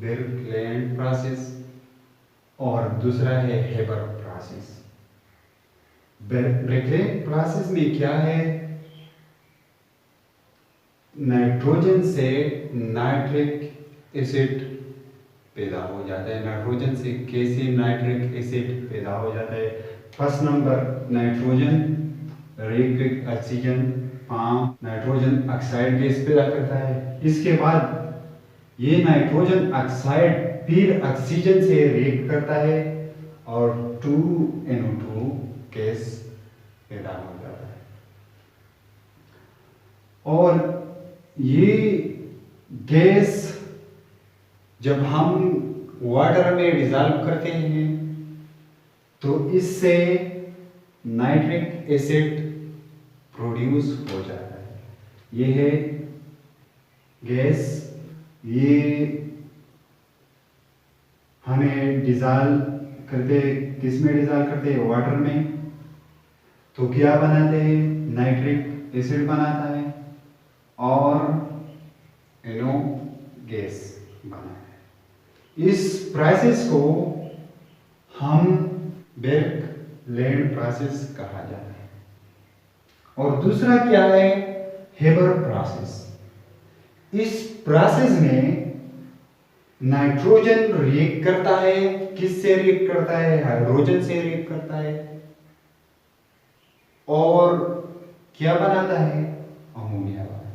बेरक्लेंड process और दूसरा है हेबर प्रोसेस। बेरक्लेंड प्रोसेस में क्या है, नाइट्रोजन से नाइट्रिक एसिड पैदा हो जाता है। नाइट्रोजन से कैसे नाइट्रिक एसिड पैदा हो जाता है? First number nitrogen react with oxygen form nitrogen oxide gas पैदा करता है। इसके बाद ये नाइट्रोजन ऑक्साइड फिर ऑक्सीजन से रिएक्ट करता है और 2NO2 गैस पैदा हो जाता है। और ये गैस जब हम वाटर में डिजॉल्व करते हैं तो इससे नाइट्रिक एसिड प्रोड्यूस हो जाता है। ये है गैस, ये हमें डिजॉल्व करते, किस में डिजॉल्व करते हैं? वाटर में। तो क्या बनाते हैं? नाइट्रिक एसिड बनाता है और NO गैस बनाता है। इस प्रोसेस को हम बेरक्लेंड प्रोसेस कहा जाता है। और दूसरा क्या है? Haber process. इस प्रोसेस में नाइट्रोजन रिएक्ट करता है, किससे रिएक्ट करता है? हाइड्रोजन से रिएक्ट करता है और क्या बनाता है? अमोनिया बनाता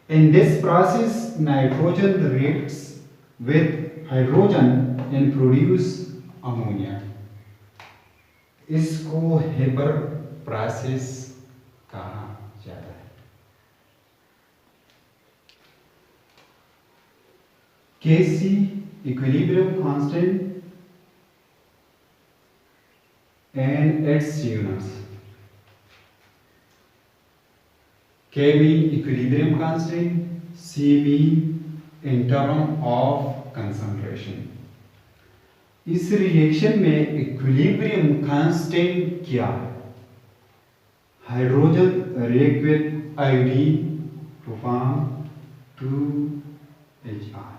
है। In this process nitrogen reacts with hydrogen and produce ammonia. इसको हेबर प्रोसेस कहा जाता है। Kc equilibrium constant and its units. K mean equilibrium constant, C mean in term of concentration. इस रिएक्शन में इक्विलिब्रियम कांस्टेंट क्या है? Hydrogen react with iodine to form 2HI।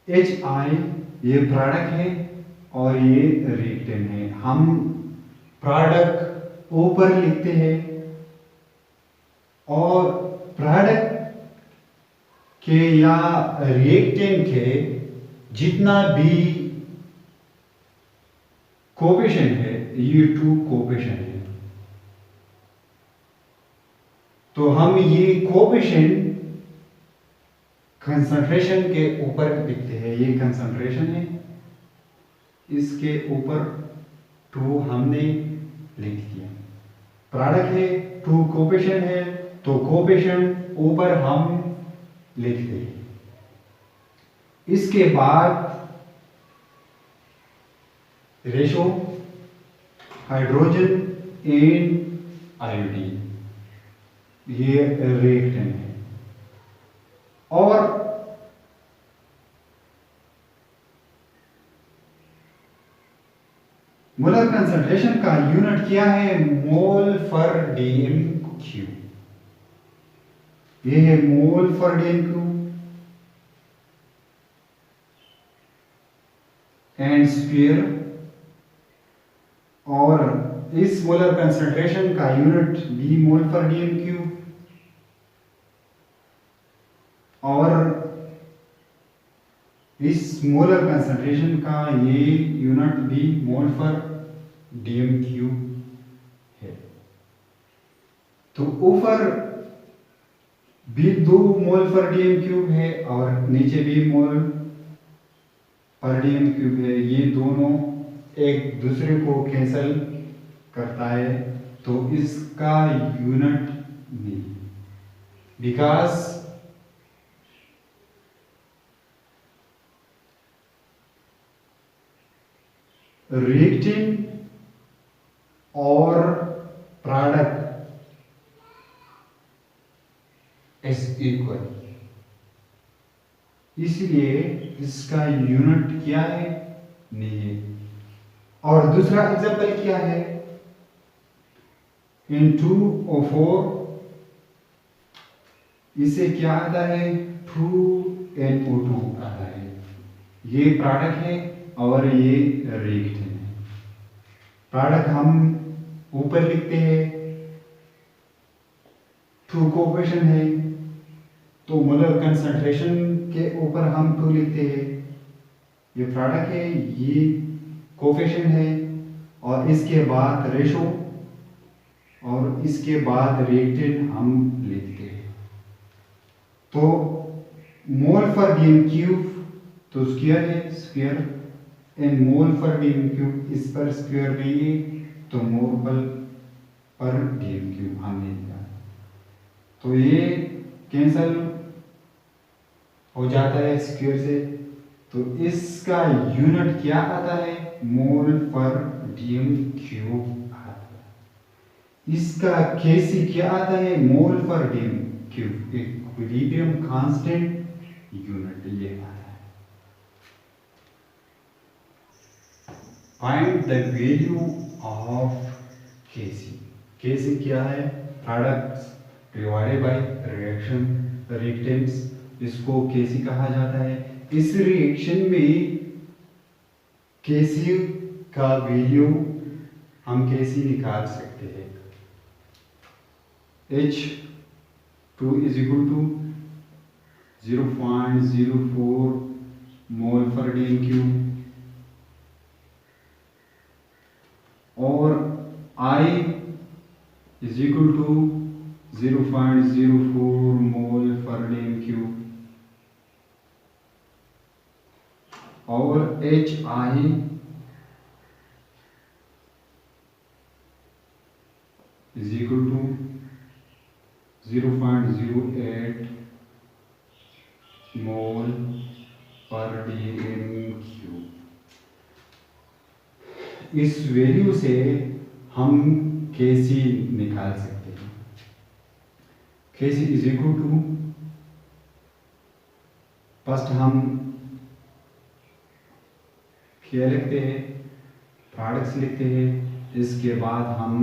HI ये product है और ये रिएक्टेंट है। हम प्रोडक्ट ऊपर लिखते हैं और प्रोडक्ट के या रिएक्टेंट के जितना भी कोएफिशिएंट है, ये 2 कोएफिशिएंट है। तो हम ये कोएफिशिएंट कंसंट्रेशन के ऊपर लिखते हैं। ये कंसंट्रेशन है, इसके ऊपर 2 हमने लिख दिया। प्रोडक्ट है, 2 कोएफिशिएंट है, तो कोएफिशिएंट ऊपर हम लिखते हैं। इसके बाद रेशो हाइड्रोजन एंड आयोडीन, ये रिएक्टेंट है। और मोलर कंसंट्रेशन का यूनिट क्या है? मोल पर dm³। ये है मोल पर dm³ एंड स्क्वायर। और इस मोलर कंसंट्रेशन का यूनिट भी मोल पर dm³। और इस मोलर कंसंट्रेशन का ये यूनिट भी मोल पर dm³ है। तो ऊपर भी 2 मोल पर dm³ है और नीचे भी मोल पर dm³ है। ये दोनों एक दूसरे को कैंसिल करता है, तो इसका यूनिट नहीं, बिकॉज रिएक्टेंट और प्रोडक्ट इज इक्वल, इसलिए इसका यूनिट क्या है? नहीं है। और दूसरा एग्जांपल क्या है? in 2O4 इससे क्या आता है 2NO2 आता है। ये प्रोडक्ट है और ये रिएक्टेंट है। प्रोडक्ट हम ऊपर लिखते हैं, 2 कोफिशिएंट है तो मोलर कंसंट्रेशन के ऊपर हम 2 लिखते हैं। ये प्रोडक्ट है, ये कोफिशिएंट है और इसके बाद रेशो और इसके बाद रिएक्टेंट हम लिखते हैं। तो मोल पर डीएम क्यूब तो स्क्वायर है, स्क्वायर एंड मोल पर डीएम क्यूब इस पर स्क्वायर लेंगे तो मोल पर डीएम क्यूब हमने लिया। तो ये कैंसल हो जाता है स्क्वायर से, तो इसका यूनिट क्या आता है मोल पर डीएम क्यूब आता है। इसका केसी क्या आता है मोल पर DM cube, equilibrium constant unit ये आता है। Find the value of KC. केसी क्या है products divided by reaction reactants, इसको केसी कहा जाता है। इस रिएक्शन में केसी का वैल्यू हम केसी निकाल सकते हैं। H2 is equal to 0.04 मोल पर डीएम क्यूब और I is equal to 0.04 मोल पर डीएम क्यूब और HI is equal to 0.08 मोल पर डीएम क्यूब। इस वैल्यू से हम केसी निकाल सकते हैं। केसी इज इक्वल टू, फर्स्ट हम क्या लिखते हैं प्रोडक्ट्स लिखते हैं, इसके बाद हम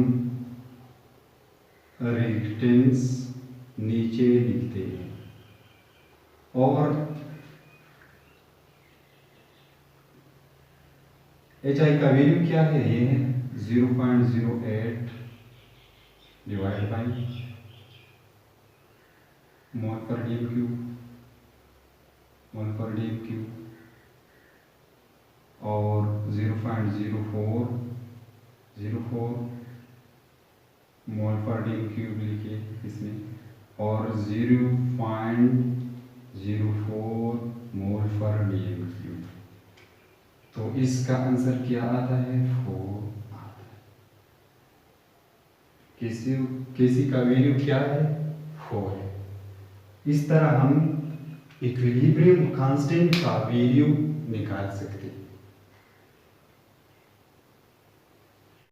रिएक्टेंट्स नीचे लिखते हैं और HI का वैल्यू क्या है, ये है 0.08 डिवाइड बाय मोल पर डीएम क्यूब, मोल पर डीएम क्यूब और 0.04 मोल पर डीएम क्यूब लिखिए इसमें और 0.04 मोल पर डीएम क्यूब। तो इसका आंसर क्या आता है 4 आता है। केसी का वैल्यू क्या है 4 है। इस तरह हम इक्विलिब्रियम कांस्टेंट का वैल्यू निकाल सकते हैं।